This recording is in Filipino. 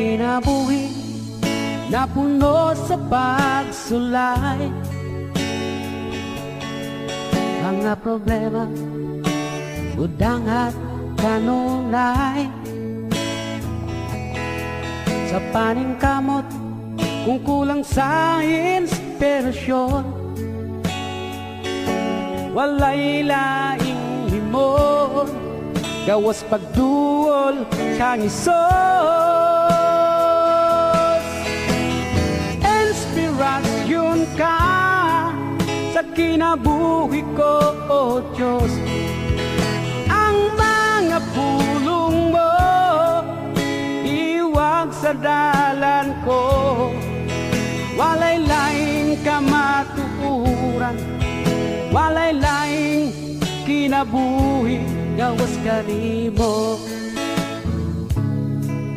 kinabuhi na puno sa pagsulay. Mga problema, udang at kanunay. Sa paningkamot, kung kulang sa inspirasyon, walay laing limon, gawas pagduol kang isos. Inspirasyon ka sa kinabuhi ko, O Diyos. Ang mga pulong mo iwag sa dalan ko, walay laing kamatuuran, walay laing kinabuhi, gawas kanimo.